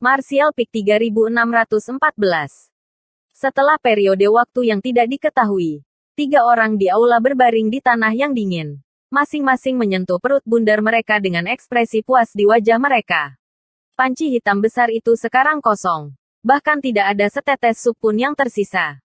Martial Peak 3614. Setelah periode waktu yang tidak diketahui, 3 orang di aula berbaring di tanah yang dingin. Masing-masing menyentuh perut bundar mereka dengan ekspresi puas di wajah mereka. Panci hitam besar itu sekarang kosong. Bahkan tidak ada setetes sup pun yang tersisa.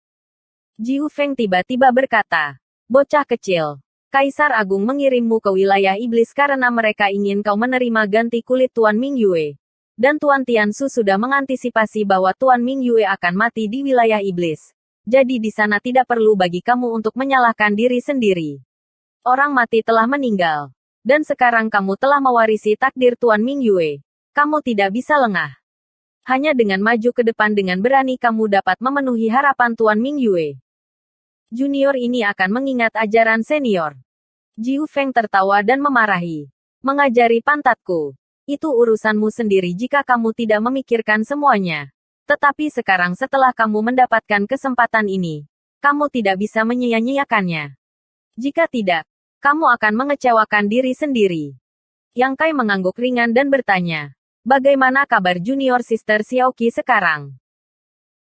Jiu Feng tiba-tiba berkata, "Bocah kecil, Kaisar Agung mengirimmu ke wilayah iblis karena mereka ingin kau menerima ganti kulit Tuan Mingyue. Dan Tuan Tiansu sudah mengantisipasi bahwa Tuan Mingyue akan mati di wilayah iblis. Jadi di sana tidak perlu bagi kamu untuk menyalahkan diri sendiri. Orang mati telah meninggal. Dan sekarang kamu telah mewarisi takdir Tuan Mingyue. Kamu tidak bisa lengah. Hanya dengan maju ke depan dengan berani kamu dapat memenuhi harapan Tuan Mingyue. Junior ini akan mengingat ajaran senior." Jiu Feng tertawa dan memarahi. "Mengajari pantatku. Itu urusanmu sendiri jika kamu tidak memikirkan semuanya. Tetapi sekarang setelah kamu mendapatkan kesempatan ini, kamu tidak bisa menyia-nyiakannya. Jika tidak, kamu akan mengecewakan diri sendiri." Yang Kai mengangguk ringan dan bertanya, "Bagaimana kabar junior sister Xiaoqi sekarang?"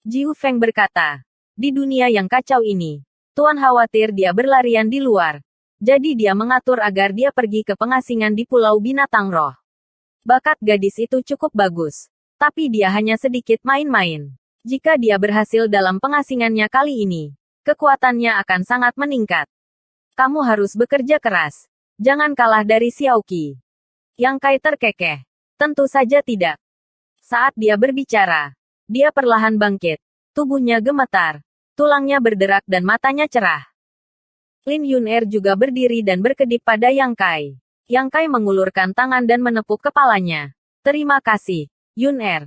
Jiu Feng berkata, "Di dunia yang kacau ini, Tuan khawatir dia berlarian di luar. Jadi dia mengatur agar dia pergi ke pengasingan di Pulau Binatang Roh. Bakat gadis itu cukup bagus. Tapi dia hanya sedikit main-main. Jika dia berhasil dalam pengasingannya kali ini, kekuatannya akan sangat meningkat. Kamu harus bekerja keras. Jangan kalah dari Xiaoqi." Yang Kai terkekeh. "Tentu saja tidak." Saat dia berbicara, dia perlahan bangkit. Tubuhnya gemetar. Tulangnya berderak dan matanya cerah. Lin Yun'er juga berdiri dan berkedip pada Yang Kai. Yang Kai mengulurkan tangan dan menepuk kepalanya. "Terima kasih, Yun'er."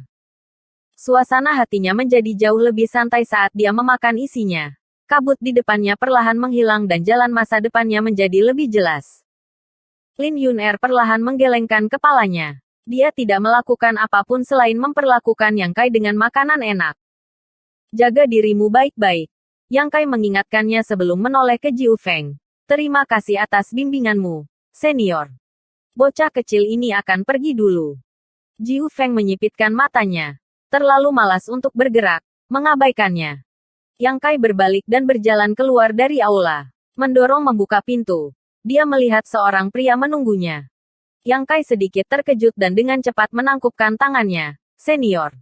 Suasana hatinya menjadi jauh lebih santai saat dia memakan isinya. Kabut di depannya perlahan menghilang dan jalan masa depannya menjadi lebih jelas. Lin Yun'er perlahan menggelengkan kepalanya. Dia tidak melakukan apapun selain memperlakukan Yang Kai dengan makanan enak. "Jaga dirimu baik-baik." Yang Kai mengingatkannya sebelum menoleh ke Jiu Feng. "Terima kasih atas bimbinganmu, senior. Bocah kecil ini akan pergi dulu." Jiu Feng menyipitkan matanya. Terlalu malas untuk bergerak, mengabaikannya. Yang Kai berbalik dan berjalan keluar dari aula. Mendorong membuka pintu. Dia melihat seorang pria menunggunya. Yang Kai sedikit terkejut dan dengan cepat menangkupkan tangannya. "Senior."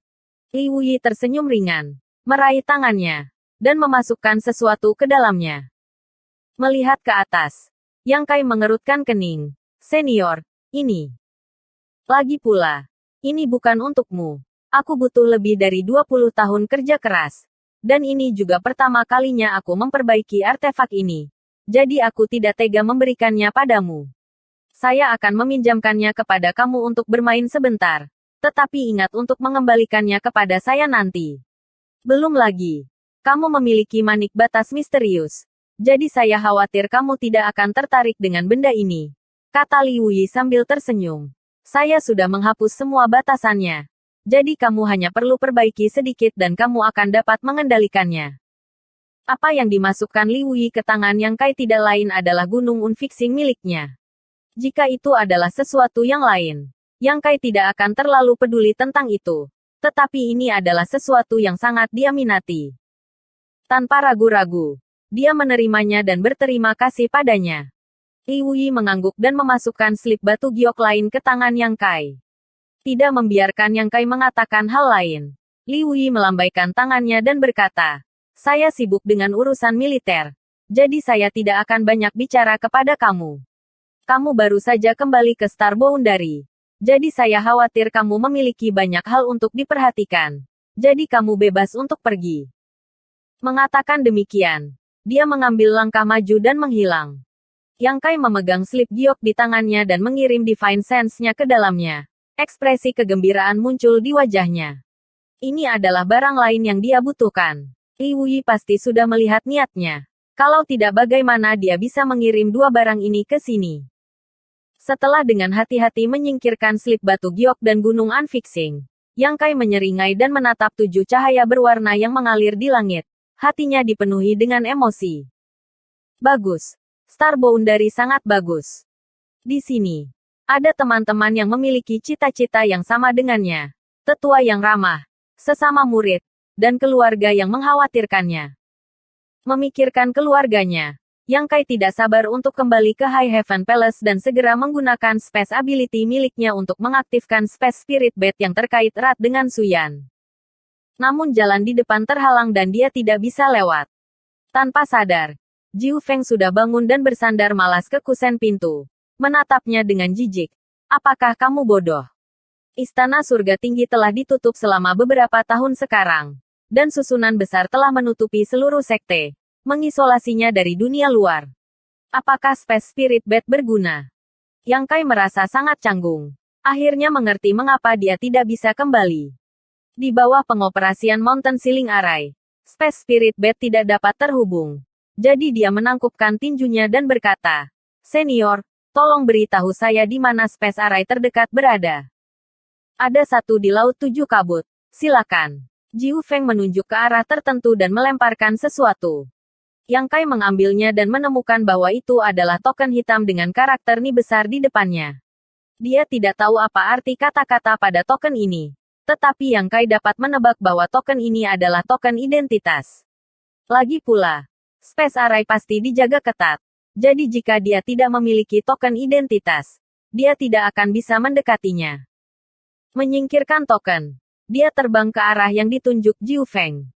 Li Wuyi tersenyum ringan. Meraih tangannya. Dan memasukkan sesuatu ke dalamnya. Melihat ke atas, Yang Kai mengerutkan kening. "Senior, ini. Lagi pula, ini bukan untukmu. Aku butuh lebih dari 20 tahun kerja keras. Dan ini juga pertama kalinya aku memperbaiki artefak ini. Jadi aku tidak tega memberikannya padamu. Saya akan meminjamkannya kepada kamu untuk bermain sebentar. Tetapi ingat untuk mengembalikannya kepada saya nanti. Belum lagi. Kamu memiliki manik batas misterius. Jadi saya khawatir kamu tidak akan tertarik dengan benda ini," kata Li Wuyi sambil tersenyum. "Saya sudah menghapus semua batasannya. Jadi kamu hanya perlu perbaiki sedikit dan kamu akan dapat mengendalikannya." Apa yang dimasukkan Li Wuyi ke tangan Yang Kai tidak lain adalah gunung unfixing miliknya. Jika itu adalah sesuatu yang lain, Yang Kai tidak akan terlalu peduli tentang itu. Tetapi ini adalah sesuatu yang sangat dia minati. Tanpa ragu-ragu, dia menerimanya dan berterima kasih padanya. Li Wuyi mengangguk dan memasukkan slip batu giok lain ke tangan Yang Kai. Tidak membiarkan Yang Kai mengatakan hal lain. Li Wuyi melambaikan tangannya dan berkata, "Saya sibuk dengan urusan militer. Jadi saya tidak akan banyak bicara kepada kamu. Kamu baru saja kembali ke Star Boundary. Jadi saya khawatir kamu memiliki banyak hal untuk diperhatikan. Jadi kamu bebas untuk pergi." Mengatakan demikian, dia mengambil langkah maju dan menghilang. Yang Kai memegang slip giok di tangannya dan mengirim Divine Sense-nya ke dalamnya. Ekspresi kegembiraan muncul di wajahnya. Ini adalah barang lain yang dia butuhkan. Li Wuyi pasti sudah melihat niatnya. Kalau tidak bagaimana dia bisa mengirim 2 barang ini ke sini. Setelah dengan hati-hati menyingkirkan slip batu giok dan gunung unfixing, Yang Kai menyeringai dan menatap 7 cahaya berwarna yang mengalir di langit. Hatinya dipenuhi dengan emosi. Bagus. Star Boundary sangat bagus. Di sini, ada teman-teman yang memiliki cita-cita yang sama dengannya. tetua yang ramah, sesama murid, dan keluarga yang mengkhawatirkannya. Memikirkan keluarganya, Yang Kai tidak sabar untuk kembali ke High Heaven Palace dan segera menggunakan Space Ability miliknya untuk mengaktifkan Space Spirit Bed yang terkait erat dengan Suyan. Namun jalan di depan terhalang dan dia tidak bisa lewat. Tanpa sadar, Jiu Feng sudah bangun dan bersandar malas ke kusen pintu. Menatapnya dengan jijik. Apakah kamu bodoh? Istana surga tinggi telah ditutup selama beberapa tahun sekarang. Dan susunan besar telah menutupi seluruh sekte. Mengisolasinya dari dunia luar. Apakah Space Spirit Bed berguna? Yang Kai merasa sangat canggung. Akhirnya mengerti mengapa dia tidak bisa kembali. Di bawah pengoperasian Mountain Ceiling Array, Space Spirit Bed tidak dapat terhubung. Jadi dia menangkupkan tinjunya dan berkata, "Senior, tolong beritahu saya di mana Space Array terdekat berada." Ada satu di Laut Tujuh Kabut. Silakan. Jiu Feng menunjuk ke arah tertentu dan melemparkan sesuatu. Yang Kai mengambilnya dan menemukan bahwa itu adalah token hitam dengan karakter Ni besar di depannya. Dia tidak tahu apa arti kata-kata pada token ini. Tetapi Yang Kai dapat menebak bahwa token ini adalah token identitas. Lagi pula, Space Array pasti dijaga ketat. Jadi jika dia tidak memiliki token identitas, dia tidak akan bisa mendekatinya. Menyingkirkan token, dia terbang ke arah yang ditunjuk Jiu Feng.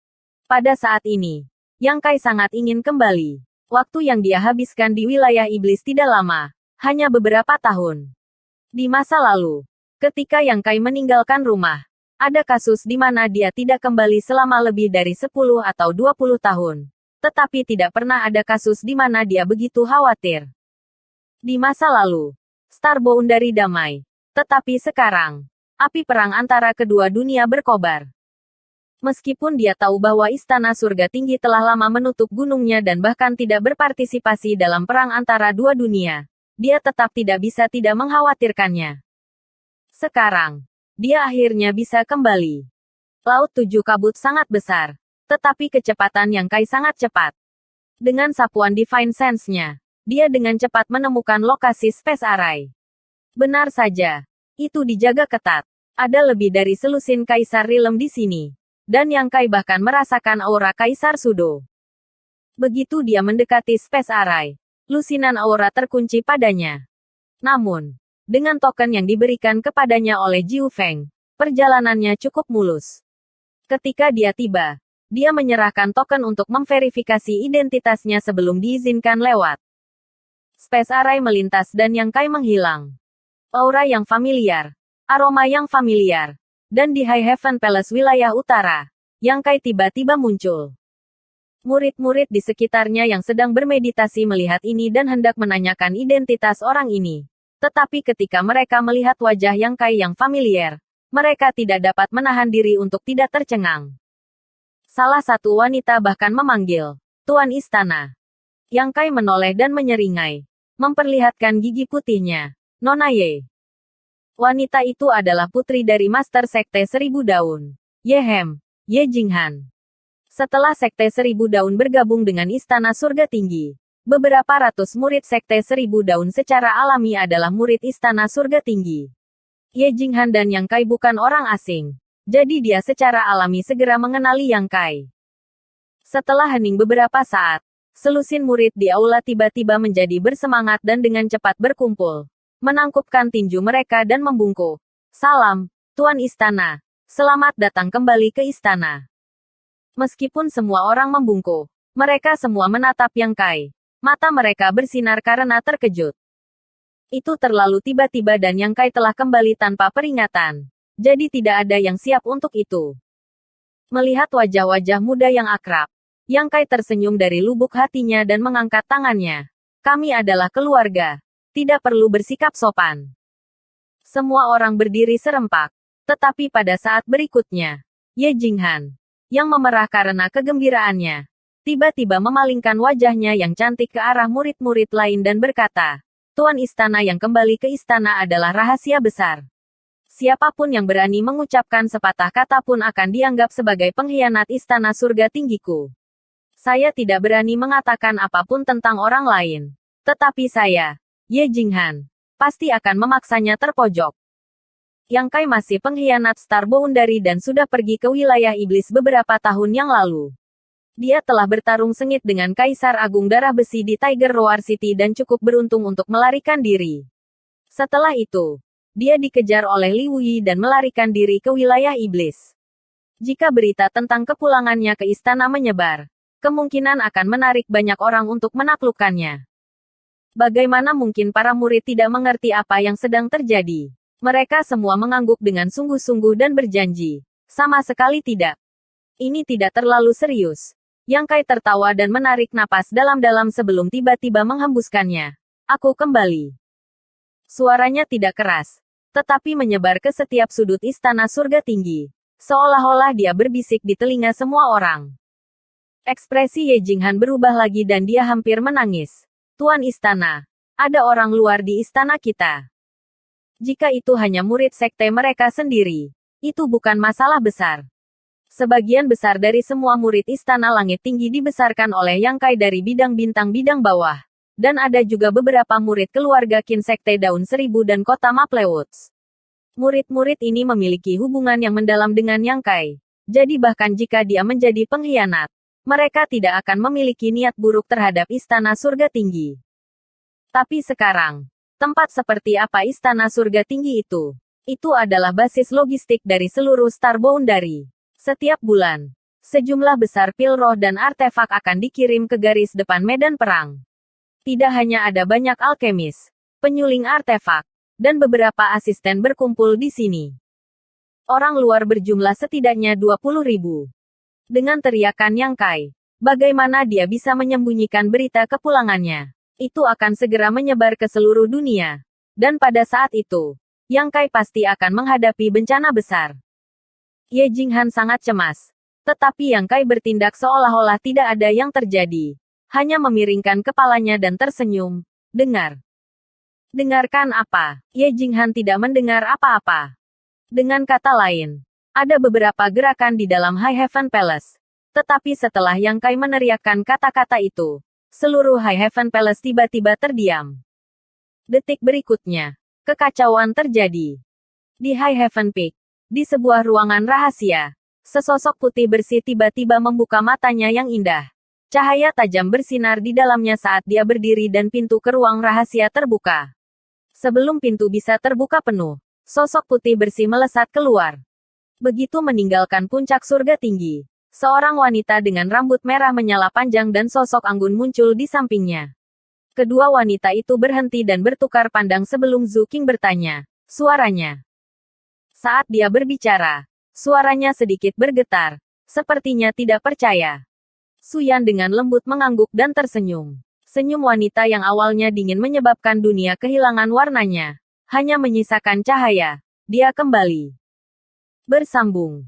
Pada saat ini, Yang Kai sangat ingin kembali. Waktu yang dia habiskan di wilayah iblis tidak lama, hanya beberapa tahun. Di masa lalu, ketika Yang Kai meninggalkan rumah, ada kasus di mana dia tidak kembali selama lebih dari 10 atau 20 tahun. Tetapi tidak pernah ada kasus di mana dia begitu khawatir. Di masa lalu, Starbound dari damai. Tetapi sekarang, api perang antara kedua dunia berkobar. Meskipun dia tahu bahwa Istana Surga Tinggi telah lama menutup gunungnya dan bahkan tidak berpartisipasi dalam perang antara dua dunia, dia tetap tidak bisa tidak mengkhawatirkannya. Sekarang, dia akhirnya bisa kembali. Laut Tujuh Kabut sangat besar, tetapi kecepatan Yang Kai sangat cepat. Dengan sapuan Divine Sense-nya, dia dengan cepat menemukan lokasi Space Array. Benar saja, itu dijaga ketat. Ada lebih dari selusin Kaisar Realm di sini. Dan Yang Kai bahkan merasakan aura Kaisar Sudo. Begitu dia mendekati Space Array, lusinan aura terkunci padanya. Namun, dengan token yang diberikan kepadanya oleh Jiu Feng, perjalanannya cukup mulus. Ketika dia tiba, dia menyerahkan token untuk memverifikasi identitasnya sebelum diizinkan lewat. Space Array melintas dan Yang Kai menghilang. Aura yang familiar, aroma yang familiar. Dan di High Heaven Palace wilayah utara, Yang Kai tiba-tiba muncul. Murid-murid di sekitarnya yang sedang bermeditasi melihat ini dan hendak menanyakan identitas orang ini. Tetapi ketika mereka melihat wajah Yang Kai yang familiar, mereka tidak dapat menahan diri untuk tidak tercengang. Salah satu wanita bahkan memanggil, "Tuan Istana." Yang Kai menoleh dan menyeringai, memperlihatkan gigi putihnya. "Nona Ye." Wanita itu adalah putri dari Master Sekte Seribu Daun, Ye Jinghan. Setelah Sekte Seribu Daun bergabung dengan Istana Surga Tinggi, beberapa ratus murid Sekte Seribu Daun secara alami adalah murid Istana Surga Tinggi. Ye Jinghan dan Yang Kai bukan orang asing, jadi dia secara alami segera mengenali Yang Kai. Setelah hening beberapa saat, selusin murid di aula tiba-tiba menjadi bersemangat dan dengan cepat berkumpul. Menangkupkan tinju mereka dan membungkuk. "Salam, Tuan Istana. Selamat datang kembali ke istana." Meskipun semua orang membungkuk, mereka semua menatap Yang Kai. Mata mereka bersinar karena terkejut. Itu terlalu tiba-tiba dan Yang Kai telah kembali tanpa peringatan. Jadi tidak ada yang siap untuk itu. Melihat wajah-wajah muda yang akrab, Yang Kai tersenyum dari lubuk hatinya dan mengangkat tangannya. "Kami adalah keluarga. Tidak perlu bersikap sopan." Semua orang berdiri serempak. Tetapi pada saat berikutnya, Ye Jinghan, yang memerah karena kegembiraannya, tiba-tiba memalingkan wajahnya yang cantik ke arah murid-murid lain dan berkata, "Tuan Istana yang kembali ke istana adalah rahasia besar. Siapapun yang berani mengucapkan sepatah kata pun akan dianggap sebagai pengkhianat Istana Surga Tinggiku. Saya tidak berani mengatakan apapun tentang orang lain. Tetapi saya, Ye Jinghan, pasti akan memaksanya terpojok." Yang Kai masih pengkhianat Star Boundary dan sudah pergi ke wilayah iblis beberapa tahun yang lalu. Dia telah bertarung sengit dengan Kaisar Agung Darah Besi di Tiger Roar City dan cukup beruntung untuk melarikan diri. Setelah itu, dia dikejar oleh Li Wuyi dan melarikan diri ke wilayah iblis. Jika berita tentang kepulangannya ke istana menyebar, kemungkinan akan menarik banyak orang untuk menaklukkannya. Bagaimana mungkin para murid tidak mengerti apa yang sedang terjadi? Mereka semua mengangguk dengan sungguh-sungguh dan berjanji. Sama sekali tidak. Ini tidak terlalu serius. Yang Kai tertawa dan menarik napas dalam-dalam sebelum tiba-tiba menghembuskannya. Aku kembali. Suaranya tidak keras, tetapi menyebar ke setiap sudut istana surga tinggi. Seolah-olah dia berbisik di telinga semua orang. Ekspresi Ye Jinghan berubah lagi dan dia hampir menangis. Tuan Istana, ada orang luar di istana kita. Jika itu hanya murid sekte mereka sendiri, itu bukan masalah besar. Sebagian besar dari semua murid Istana Langit Tinggi dibesarkan oleh Yang Kai dari bidang bintang bidang bawah. Dan ada juga beberapa murid keluarga Qin Sekte Daun Seribu dan Kota Maplewoods. Murid-murid ini memiliki hubungan yang mendalam dengan Yang Kai. Jadi bahkan jika dia menjadi pengkhianat, mereka tidak akan memiliki niat buruk terhadap Istana Surga Tinggi. Tapi sekarang, tempat seperti apa Istana Surga Tinggi itu? Itu adalah basis logistik dari seluruh Star Boundary. Setiap bulan, sejumlah besar pil roh dan artefak akan dikirim ke garis depan medan perang. Tidak hanya ada banyak alkemis, penyuling artefak, dan beberapa asisten berkumpul di sini. Orang luar berjumlah setidaknya 20.000. Dengan teriakan Yang Kai, bagaimana dia bisa menyembunyikan berita kepulangannya? Itu akan segera menyebar ke seluruh dunia. Dan pada saat itu, Yang Kai pasti akan menghadapi bencana besar. Ye Jinghan sangat cemas. Tetapi Yang Kai bertindak seolah-olah tidak ada yang terjadi. Hanya memiringkan kepalanya dan tersenyum. Dengar. Dengarkan apa? Ye Jinghan tidak mendengar apa-apa. Dengan kata lain, ada beberapa gerakan di dalam High Heaven Palace. Tetapi setelah Yang Kai meneriakkan kata-kata itu, seluruh High Heaven Palace tiba-tiba terdiam. Detik berikutnya, kekacauan terjadi. Di High Heaven Peak, di sebuah ruangan rahasia, sesosok putih bersih tiba-tiba membuka matanya yang indah. Cahaya tajam bersinar di dalamnya saat dia berdiri dan pintu ke ruang rahasia terbuka. Sebelum pintu bisa terbuka penuh, sosok putih bersih melesat keluar. Begitu meninggalkan puncak surga tinggi, seorang wanita dengan rambut merah menyala panjang dan sosok anggun muncul di sampingnya. Kedua wanita itu berhenti dan bertukar pandang sebelum Zhu Qing bertanya, suaranya. Saat dia berbicara, suaranya sedikit bergetar, sepertinya tidak percaya. Su Yan dengan lembut mengangguk dan tersenyum. Senyum wanita yang awalnya dingin menyebabkan dunia kehilangan warnanya. Hanya menyisakan cahaya. Dia kembali. Bersambung.